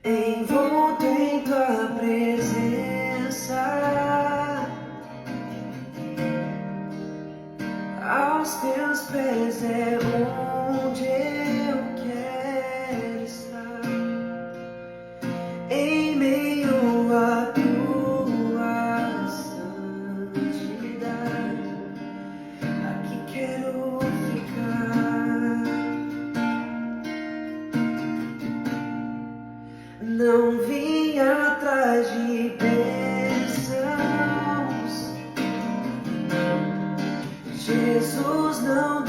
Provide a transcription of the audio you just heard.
envolto em tua presença, aos teus pés é onde eu quero estar, em meio à tua santidade, aqui quero ficar. Não vim atrás de bênçãos, Jesus não